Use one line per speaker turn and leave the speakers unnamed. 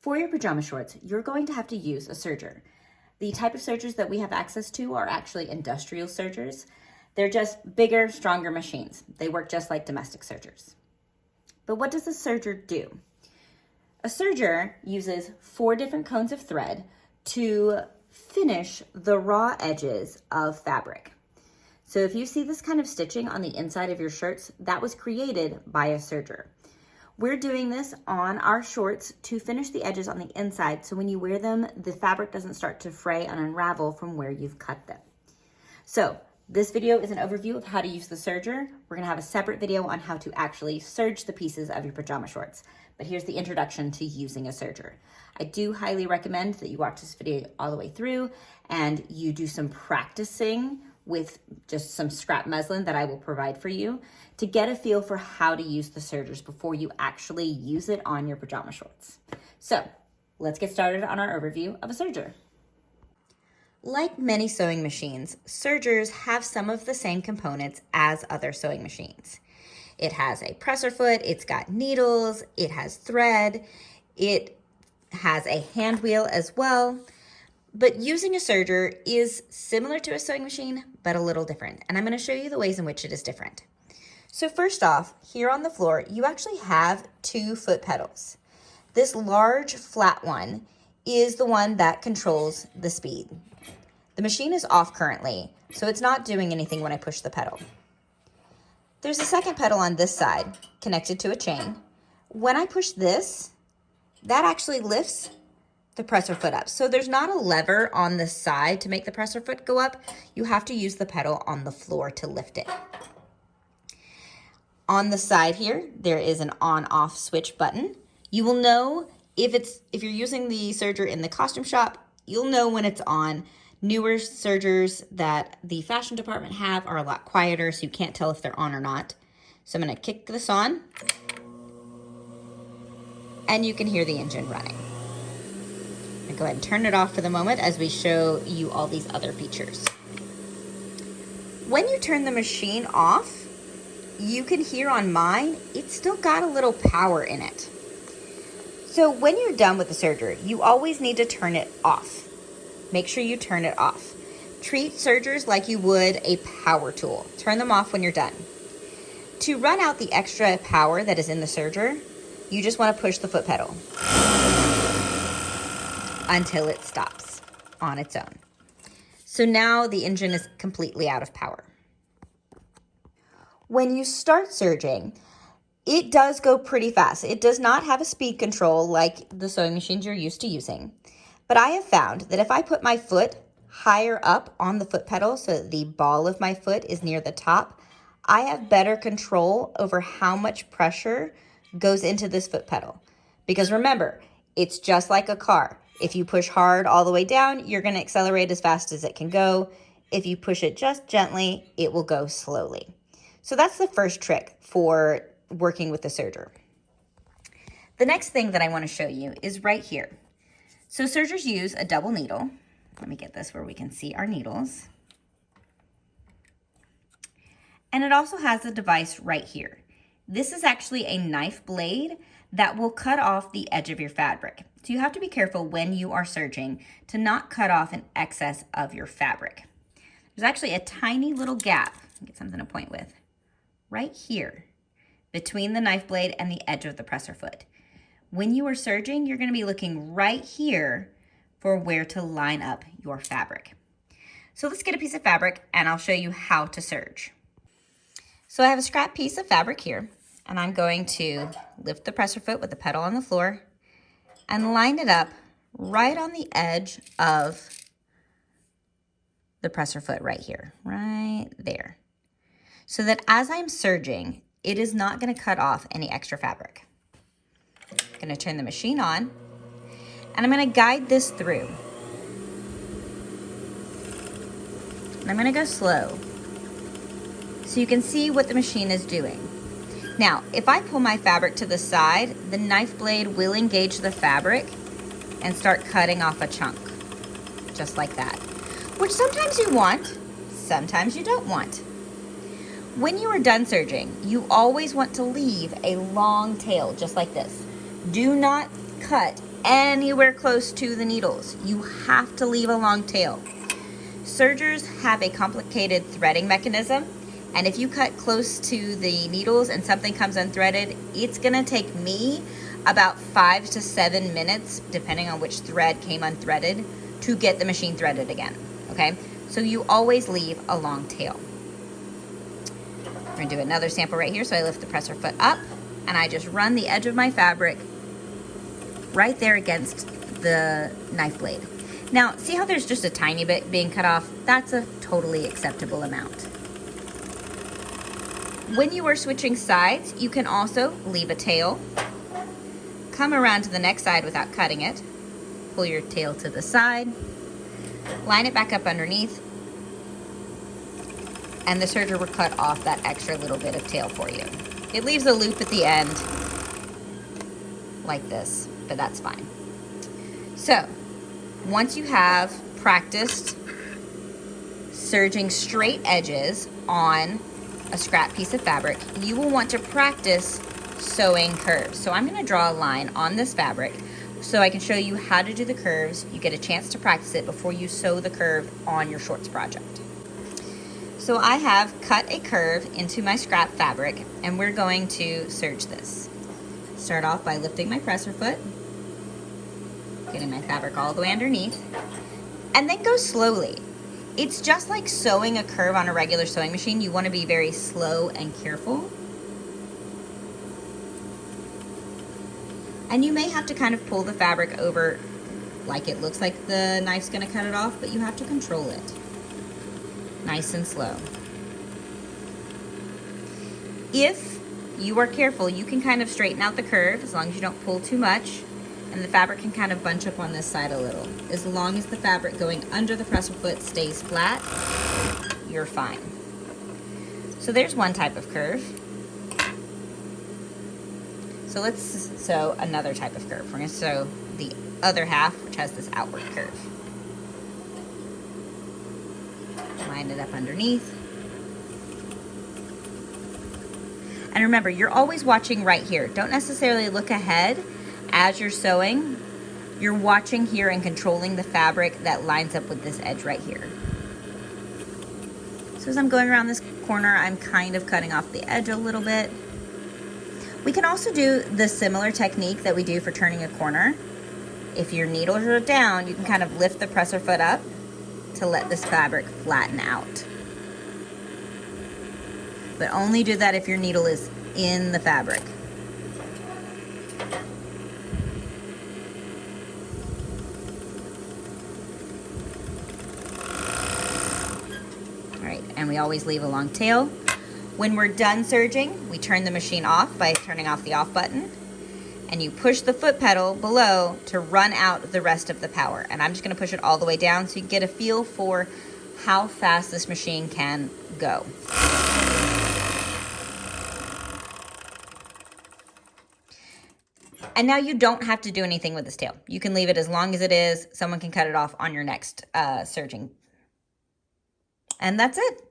For your pajama shorts, you're going to have to use a serger. The type of sergers that we have access to are actually industrial sergers. They're just bigger, stronger machines. They work just like domestic sergers. But what does a serger do? A serger uses 4 different cones of thread to finish the raw edges of fabric. So if you see this kind of stitching on the inside of your shirts, that was created by a serger. We're doing this on our shorts to finish the edges on the inside, so when you wear them, the fabric doesn't start to fray and unravel from where you've cut them. So this video is an overview of how to use the serger. We're gonna have a separate video on how to actually serge the pieces of your pajama shorts. But here's the introduction to using a serger. I do highly recommend that you watch this video all the way through and you do some practicing with just some scrap muslin that I will provide for you to get a feel for how to use the sergers before you actually use it on your pajama shorts. So let's get started on our overview of a serger. Like many sewing machines, sergers have some of the same components as other sewing machines. It has a presser foot, it's got needles, it has thread, it has a hand wheel as well. But using a serger is similar to a sewing machine, but a little different. And I'm going to show you the ways in which it is different. So first off, here on the floor, you actually have 2 foot pedals. This large flat one is the one that controls the speed. The machine is off currently, so it's not doing anything when I push the pedal. There's a second pedal on this side connected to a chain. When I push this, that actually lifts the presser foot up. So there's not a lever on the side to make the presser foot go up. You have to use the pedal on the floor to lift it. On the side here, there is an on-off switch button. You will know if you're using the serger in the costume shop, you'll know when it's on. Newer sergers that the fashion department have are a lot quieter, so you can't tell if they're on or not. So I'm gonna kick this on, and you can hear the engine running. I'm gonna go ahead and turn it off for the moment as we show you all these other features. When you turn the machine off, you can hear on mine, it's still got a little power in it. So when you're done with the serger, you always need to turn it off. Make sure you turn it off. Treat sergers like you would a power tool. Turn them off when you're done. To run out the extra power that is in the serger, you just want to push the foot pedal until it stops on its own. So now the engine is completely out of power. When you start serging, it does go pretty fast. It does not have a speed control like the sewing machines you're used to using. But I have found that if I put my foot higher up on the foot pedal so that the ball of my foot is near the top, I have better control over how much pressure goes into this foot pedal. Because remember, it's just like a car. If you push hard all the way down, you're going to accelerate as fast as it can go. If you push it just gently, it will go slowly. So that's the first trick for working with the serger. The next thing that I want to show you is right here. So sergers use a double needle. Let me get this where we can see our needles. And it also has a device right here. This is actually a knife blade that will cut off the edge of your fabric. So you have to be careful when you are serging to not cut off an excess of your fabric. There's actually a tiny little gap, get something to point with, right here between the knife blade and the edge of the presser foot. When you are serging, you're going to be looking right here for where to line up your fabric. So let's get a piece of fabric and I'll show you how to serge. So I have a scrap piece of fabric here and I'm going to lift the presser foot with the pedal on the floor and line it up right on the edge of the presser foot right here, right there. So that as I'm serging, it is not going to cut off any extra fabric. I'm going to turn the machine on and I'm going to guide this through. And I'm going to go slow so you can see what the machine is doing. Now, if I pull my fabric to the side, the knife blade will engage the fabric and start cutting off a chunk, just like that, which sometimes you want, sometimes you don't want. When you are done serging, you always want to leave a long tail, just like this. Do not cut anywhere close to the needles. You have to leave a long tail. Sergers have a complicated threading mechanism, and if you cut close to the needles and something comes unthreaded, it's gonna take me about 5 to 7 minutes, depending on which thread came unthreaded, to get the machine threaded again, okay? So you always leave a long tail. We're gonna do another sample right here. So I lift the presser foot up and I just run the edge of my fabric right there against the knife blade. Now, see how there's just a tiny bit being cut off? That's a totally acceptable amount. When you are switching sides, you can also leave a tail, come around to the next side without cutting it, pull your tail to the side, line it back up underneath, and the serger will cut off that extra little bit of tail for you. It leaves a loop at the end like this, but that's fine. So, once you have practiced serging straight edges on a scrap piece of fabric, you will want to practice sewing curves. So I'm going to draw a line on this fabric so I can show you how to do the curves. You get a chance to practice it before you sew the curve on your shorts project. So I have cut a curve into my scrap fabric, and we're going to serge this. Start off by lifting my presser foot, getting my fabric all the way underneath, and then go slowly. It's just like sewing a curve on a regular sewing machine. You want to be very slow and careful. And you may have to kind of pull the fabric over like it looks like the knife's going to cut it off, but you have to control it. Nice and slow. If you are careful, you can kind of straighten out the curve as long as you don't pull too much, and the fabric can kind of bunch up on this side a little. As long as the fabric going under the presser foot stays flat, you're fine. So there's one type of curve. So let's sew another type of curve. We're going to sew the other half, which has this outward curve. Line it up underneath. And remember, you're always watching right here. Don't necessarily look ahead as you're sewing. You're watching here and controlling the fabric that lines up with this edge right here. So as I'm going around this corner, I'm kind of cutting off the edge a little bit. We can also do the similar technique that we do for turning a corner. If your needles are down, you can kind of lift the presser foot up to let this fabric flatten out. But only do that if your needle is in the fabric. All right, and we always leave a long tail. When we're done serging, we turn the machine off by turning off the off button, and you push the foot pedal below to run out the rest of the power. And I'm just gonna push it all the way down so you can get a feel for how fast this machine can go. And now you don't have to do anything with this tail. You can leave it as long as it is. Someone can cut it off on your next serging. And that's it.